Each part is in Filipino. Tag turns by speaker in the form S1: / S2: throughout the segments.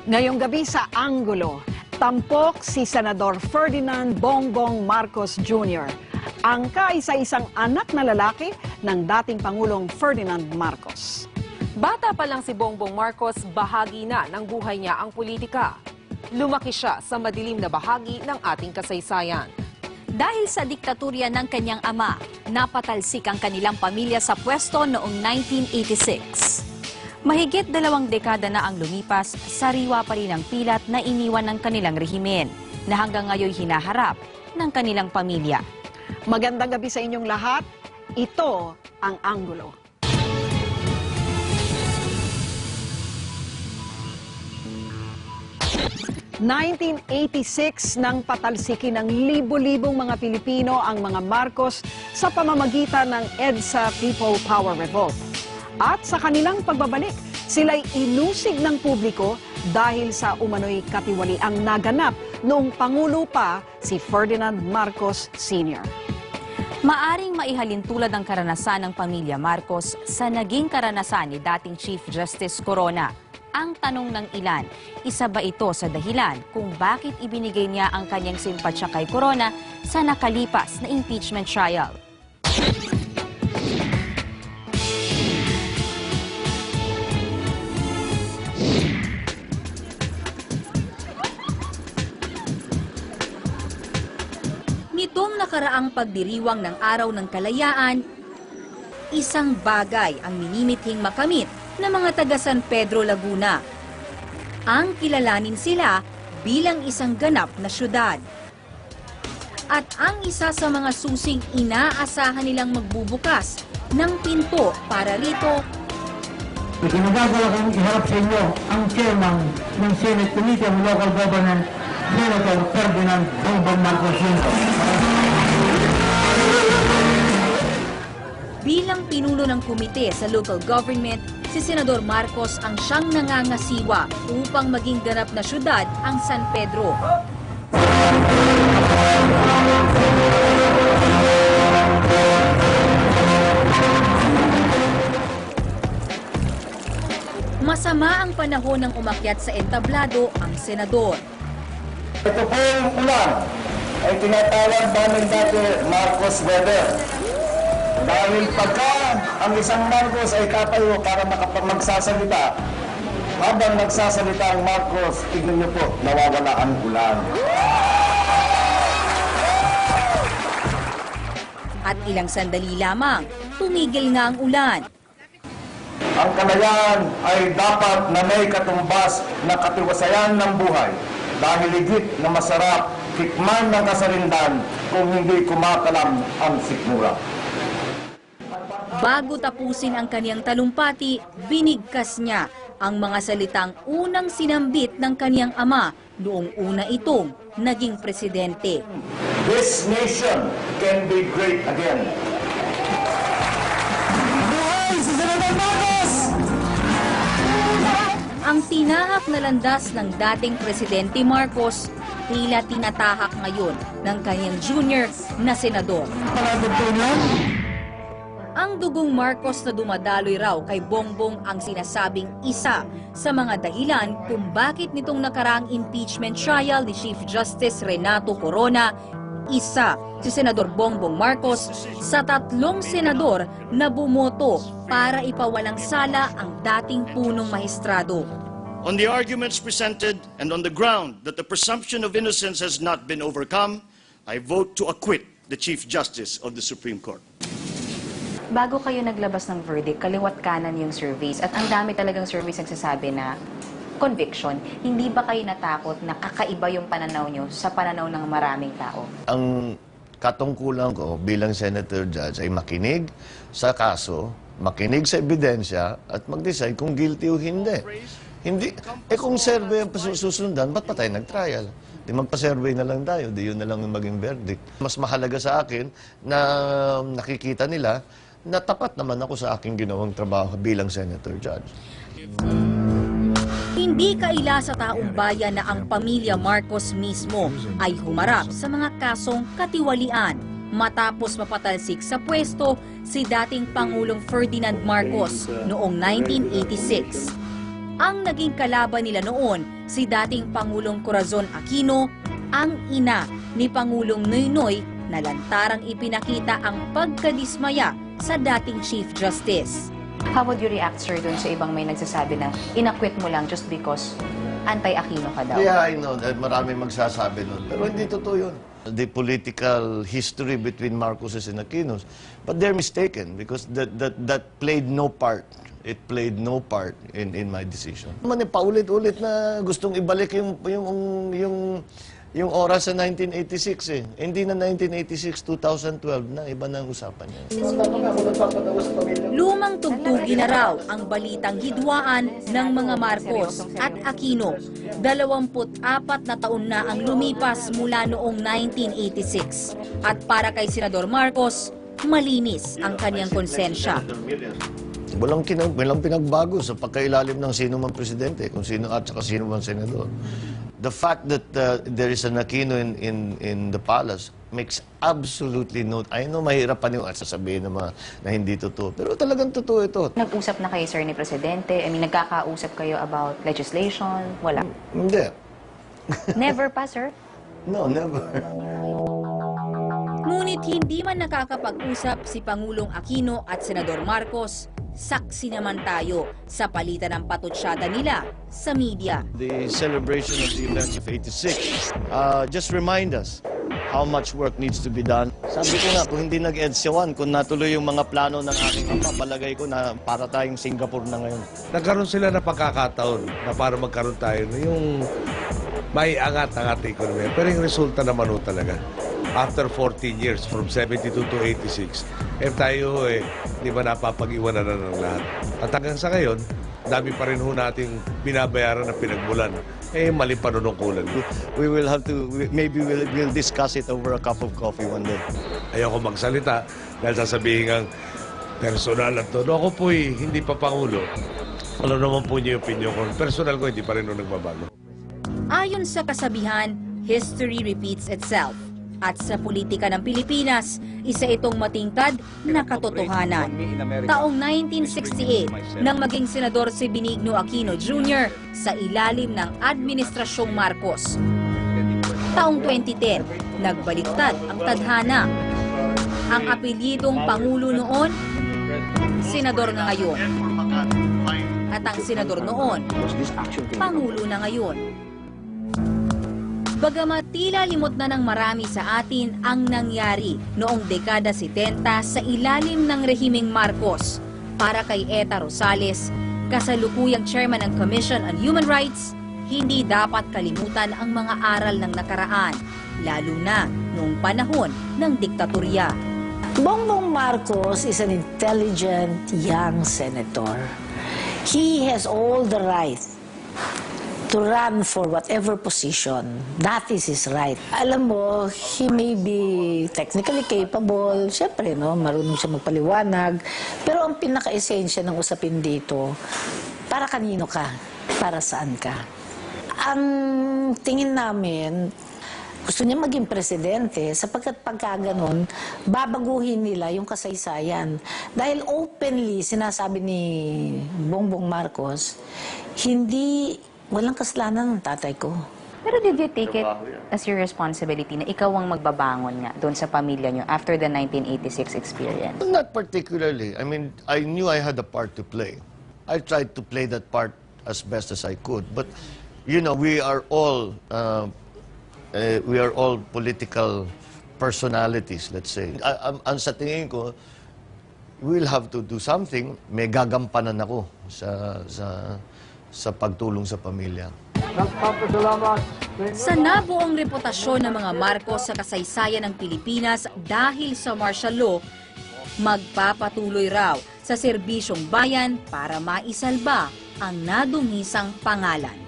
S1: Ngayong gabi sa Anggulo, tampok si Senador Ferdinand Bongbong Marcos Jr., ang kaisa-isang anak na lalaki ng dating Pangulong Ferdinand Marcos.
S2: Bata pa lang si Bongbong Marcos, bahagi na ng buhay niya ang politika. Lumaki siya sa madilim na bahagi ng ating kasaysayan.
S3: Dahil sa diktatorya ng kanyang ama, napatalsik ang kanilang pamilya sa pwesto noong 1986. Mahigit 2 dekada na ang lumipas, sariwa pa rin ang pilat na iniwan ng kanilang rehimen, na hanggang ngayon hinaharap ng kanilang pamilya.
S1: Magandang gabi sa inyong lahat. Ito ang Anggulo. (1986) nang patalsikin ng libo-libong mga Pilipino ang mga Marcos sa pamamagitan ng EDSA People Power Revolt. At sa kanilang pagbabalik, sila'y inusig ng publiko dahil sa umano'y katiwaliang naganap noong Pangulo pa si Ferdinand Marcos Sr.
S3: Maaring maihalin tulad ang karanasan ng pamilya Marcos sa naging karanasan ni dating Chief Justice Corona. Ang tanong ng ilan, isa ba ito sa dahilan kung bakit ibinigay niya ang kanyang simpatsya kay Corona sa nakalipas na impeachment trial? Nitong nakaraang pagdiriwang ng Araw ng Kalayaan, isang bagay ang minimithing makamit ng mga taga San Pedro, Laguna. Ang kilalanin sila bilang isang ganap na syudad. At ang isa sa mga susing inaasahan nilang magbubukas ng pinto para rito,
S4: Ikinagawa kong iharap sa inyo ang chairman ng Senate Committee on Local Government, Senator Ferdinand Bongbong Marcos Jr.
S3: Bilang pinuno ng komite sa local government, si Senador Marcos ang siyang nangangasiwa upang maging ganap na syudad ang San Pedro. Masama ang panahon ng umakyat sa entablado ang senador.
S4: Ito po yung ulan ay tinatawag namin dati Marcos Weather. Dahil pagka ang isang Marcos ay tatayo para magsasalita, habang nagsasalita ang Marcos, tignan niyo po, nawawala ang ulan.
S3: At ilang sandali lamang, tumigil nga ang ulan.
S4: Ang kalayaan ay dapat na may katumbas na katiwasayan ng buhay dahil higit na masarap tikman ng kasarindan kung hindi kumakalam ang sikmura.
S3: Bago tapusin ang kaniyang talumpati, binigkas niya ang mga salitang unang sinambit ng kaniyang ama noong una itong naging presidente.
S4: This nation can be great again. Buhay si Senador Marcos!
S3: Ang tinahak na landas ng dating Presidente Marcos, tila tinatahak ngayon ng kanyang junior na senador. Ang dugong Marcos na dumadaloy raw kay Bongbong ang sinasabing isa sa mga dahilan kung bakit nitong nakaraang impeachment trial ni Chief Justice Renato Corona, isa si Senador Bongbong Marcos sa 3 senador na bumoto para ipawalang sala ang dating punong mahistrado.
S5: On the arguments presented and on the ground that the presumption of innocence has not been overcome, I vote to acquit the Chief Justice of the Supreme Court.
S6: Bago kayo naglabas ng verdict, kaliwat kanan yung surveys at ang dami talagang surveys nagsasabi na conviction. Hindi ba kayo natakot na kakaiba yung pananaw nyo sa pananaw ng maraming tao?
S7: Ang katungkulan ko bilang Senator Judge ay makinig sa kaso, makinig sa ebidensya at mag-decide kung guilty o hindi. Hindi, kung survey ang susundan, ba't pa tayo nag-trial? Di magpa-survey na lang tayo, di yun na lang yung maging verdict. Mas mahalaga sa akin na nakikita nila na tapat naman ako sa aking ginawang trabaho bilang Senator Judge.
S3: Hindi kaila sa taong bayan na ang pamilya Marcos mismo ay humarap sa mga kasong katiwalian matapos mapatalsik sa pwesto si dating Pangulong Ferdinand Marcos noong 1986. Ang naging kalaban nila noon, si dating Pangulong Corazon Aquino, ang ina ni Pangulong Noynoy na lantarang ipinakita ang pagkadismaya sa dating Chief Justice.
S6: How would you react, sir, dun sa ibang may nagsasabi na inakwit mo lang just because anti-Aquino ka daw?
S7: Yeah, I know that marami magsasabi nun. Pero hindi totoo yun. The political history between Marcoses and Aquinos, but they're mistaken because that played no part. It played no part in my decision. Man, paulit-ulit na gustong ibalik yung oras sa 1986 eh. Hindi na 1986, 2012 na, iba na ang usapan niya.
S3: Lumang tugtugin na raw ang balitang hidwaan ng mga Marcos at Aquino. 24 na taon na ang lumipas mula noong 1986. At para kay Senador Marcos, malinis ang kanyang konsensya.
S7: Walang pinagbago sa pagkailalim ng sino man presidente, kung sino at saka sino man senador. The fact that there is an Aquino in the palace makes absolutely no... I know mahirapan yung sasabihin ng mga na hindi totoo, pero talagang totoo ito.
S6: Nag-usap na kayo, sir, ni Presidente? I mean, nagkakausap kayo about legislation? Wala.
S7: Hindi.
S6: Never pa, sir?
S7: No, never.
S3: Ngunit hindi man nakakapag-usap si Pangulong Aquino at Senador Marcos, saksi naman tayo sa palitan ng patutsyada nila sa media.
S7: The celebration of the events of 86 just remind us how much work needs to be done. Sabi ko nga, kung hindi nag-EDSA 1, kung natuloy yung mga plano ng aking ama, palagay ko na para tayong Singapore na ngayon.
S8: Nagkaroon sila na pagkakataon na para magkaroon tayo yung may angat ang ating ekonomiya. Pero yung resulta naman ho talaga. After 14 years, from 72 to 86, tayo di ba napapag-iwanan na ng lahat. At hanggang sa ngayon, dami pa rin ho nating binabayaran na pinagmulan. Mali panunungkulan.
S7: We will have to, maybe we'll discuss it over a cup of coffee one day.
S8: Ayoko magsalita dahil sasabihin ang personal at todo. Ako po'y hindi pa Pangulo. Alam naman po niyo yung opinion ko. Personal ko, hindi pa rin ho nagbabago.
S3: Ayon sa kasabihan, history repeats itself. At sa politika ng Pilipinas, isa itong matingkad na katotohanan. Taong 1968, nang maging senador si Benigno Aquino Jr. sa ilalim ng Administrasyong Marcos. Taong 2010, nagbaliktad ang tadhana. Ang apelyidong Pangulo noon, senador na ngayon. At ang senador noon, Pangulo na ngayon. Bagamat tila limot na ng marami sa atin ang nangyari noong dekada 70 sa ilalim ng rehimeng Marcos, para kay Eta Rosales, kasalukuyang chairman ng Commission on Human Rights, hindi dapat kalimutan ang mga aral ng nakaraan, lalo na noong panahon ng diktatorya.
S9: Bongbong Marcos is an intelligent young senator. He has all the right to run for whatever position. That is his right. Alam mo, he may be technically capable. Siyempre, no, marunong siya magpaliwanag. Pero ang pinaka-esensya ng usapin dito, para kanino ka? Para saan ka? Ang tingin namin, gusto niya maging presidente sapagkat pagka ganun, babaguhin nila yung kasaysayan. Dahil openly, sinasabi ni Bongbong Marcos, walang kasalanan ng tatay ko.
S6: Pero did you take it as your responsibility na ikaw ang magbabangon nga doon sa pamilya nyo after the 1986 experience?
S7: Not particularly. I mean, I knew I had a part to play. I tried to play that part as best as I could. But, you know, we are all political personalities, let's say. Ang sa tingin ko, we'll have to do something. May gagampanan ako sa pagtulong sa pamilya.
S3: Sa nabuong reputasyon ng mga Marcos sa kasaysayan ng Pilipinas dahil sa martial law, magpapatuloy raw sa serbisyong bayan para maisalba ang nadungisang pangalan.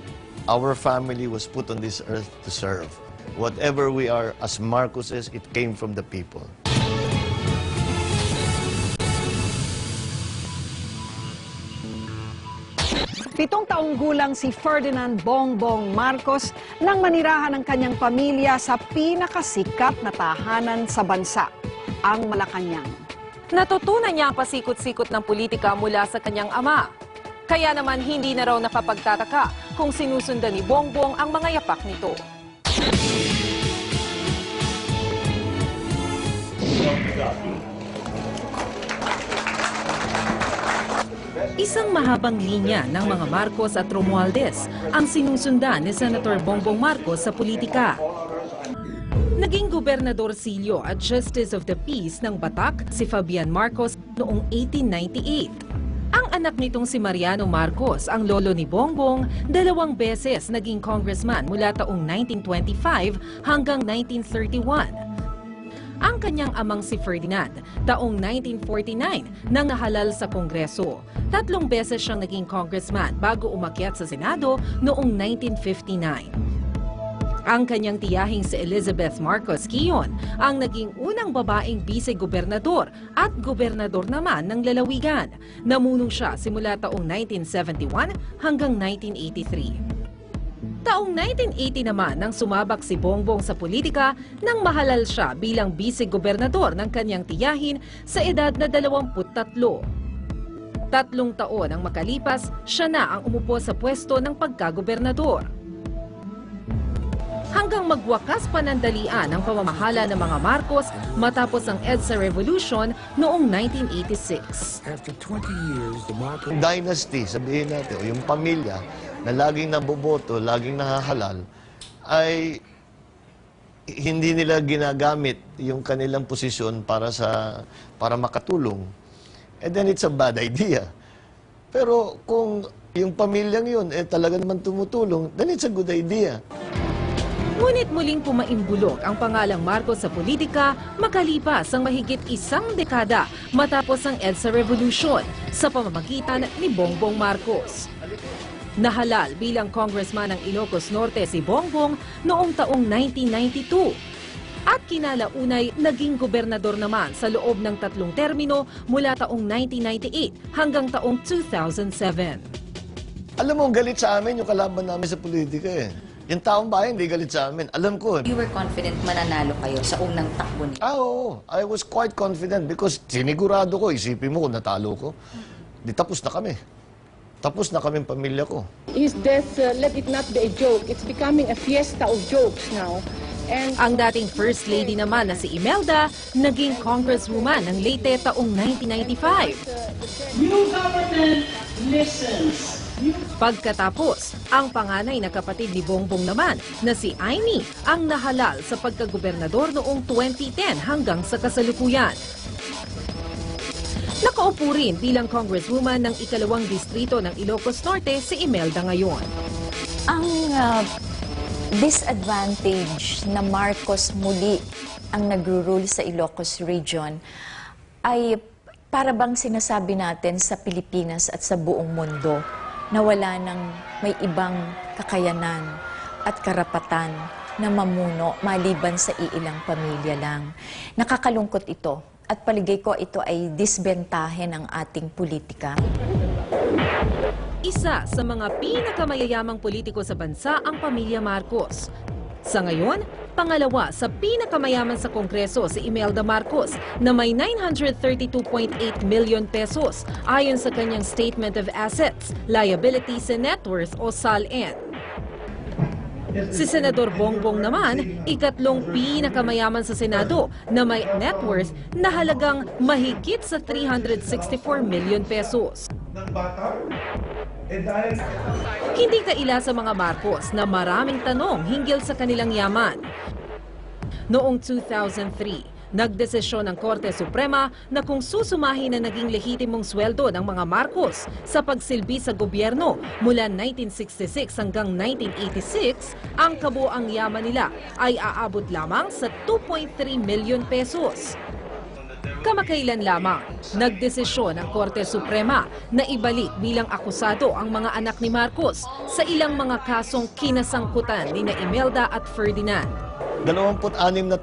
S7: Our family was put on this earth to serve. Whatever we are as Marcoses, it came from the people.
S1: Pitong taong gulang si Ferdinand Bongbong Marcos nang manirahan ng kanyang pamilya sa pinakasikat na tahanan sa bansa, ang Malacanang.
S2: Natutunan niya ang pasikot-sikot ng politika mula sa kanyang ama. Kaya naman hindi na raw nakapagtataka kung sinusundan ni Bongbong ang mga yapak nito. Isang mahabang linya ng mga Marcos at Romualdez ang sinusundan ni Senator Bongbong Marcos sa politika. Naging Gobernador Silio at Justice of the Peace ng Batak si Fabian Marcos noong 1898. Ang anak nitong si Mariano Marcos, ang lolo ni Bongbong, 2 beses naging congressman mula taong 1925 hanggang 1931. Ang kanyang amang si Ferdinand, taong 1949 nang nahalal sa Kongreso. 3 beses siyang naging congressman bago umakyat sa Senado noong 1959. Ang kanyang tiyahing si Elizabeth Marcos Quezon ang naging unang babaeng vice-gobernador at gobernador naman ng lalawigan. Namunong siya simula taong 1971 hanggang 1983. Taong 1980 naman nang sumabak si Bongbong sa politika nang mahalal siya bilang vice-gobernador ng kanyang tiyahin sa edad na 23. 3 taon ang makalipas, siya na ang umupo sa pwesto ng pagkagobernador. Hanggang magwakas panandalian ang pamamahala ng mga Marcos matapos ang EDSA Revolution noong 1986.
S10: After 20 years, the Marcos
S7: Dynasty, sabihin natin, o yung pamilya na laging naboboto, laging nahahalal, ay hindi nila ginagamit yung kanilang posisyon para makatulong. And then it's a bad idea. Pero kung yung pamilyang yun talaga naman tumutulong, then it's a good idea.
S2: Ngunit muling pumaimbulok ang pangalang Marcos sa politika makalipas ang mahigit 1 dekada matapos ang EDSA Revolution sa pamamagitan ni Bongbong Marcos. Nahalal bilang congressman ng Ilocos Norte si Bongbong noong taong 1992 at kinalaunay naging gobernador naman sa loob ng 3 termino mula taong 1998 hanggang taong 2007.
S7: Alam mo, galit sa amin yung kalaban namin sa politika eh. Yung taong bayan, hindi galit sa amin. Alam ko.
S6: You were confident mananalo kayo sa unang takbo niyo?
S7: Oo. I was quite confident because sinigurado ko, isipin mo kung natalo ko, di tapos na kami. Tapos na kaming pamilya ko.
S11: His death, let it not be a joke. It's becoming a fiesta of jokes now. And
S2: Ang dating First Lady naman na si Imelda, naging congresswoman ng Leyte taong 1995.
S11: new government listens.
S2: Pagkatapos, ang panganay na kapatid ni Bongbong naman na si Aimee ang nahalal sa pagkagobernador noong 2010 hanggang sa kasalukuyan. Nakaupo rin bilang congresswoman ng 2nd distrito ng Ilocos Norte si Imelda ngayon.
S12: Ang disadvantage na Marcos muli ang nagro-rule sa Ilocos region ay para bang sinasabi natin sa Pilipinas at sa buong mundo na wala nang may ibang kakayanan at karapatan na mamuno maliban sa iilang pamilya lang. Nakakalungkot ito at paligay ko ito ay disbentahe ng ating politika.
S2: Isa sa mga pinakamayayamang politiko sa bansa ang pamilya Marcos. Sa ngayon, pangalawa sa pinakamayaman sa Kongreso si Imelda Marcos na may 932.8 million pesos ayon sa kanyang Statement of Assets, Liabilities and Net Worth o SALN. Si Senador Bongbong naman, ikatlong pinakamayaman sa Senado na may net worth na halagang mahigit sa 364 million pesos. Hindi kaila sa mga Marcos na maraming tanong hinggil sa kanilang yaman. Noong 2003, nagdesisyon ng Korte Suprema na kung susumahin na naging lehitimong sweldo ng mga Marcos sa pagsilbi sa gobyerno mula 1966 hanggang 1986, ang kabuang yaman nila ay aabot lamang sa 2.3 million pesos. Kamakailan lamang, nagdesisyon ang Korte Suprema na ibalik bilang akusado ang mga anak ni Marcos sa ilang mga kasong kinasangkutan ni Imelda at Ferdinand.
S7: 26 na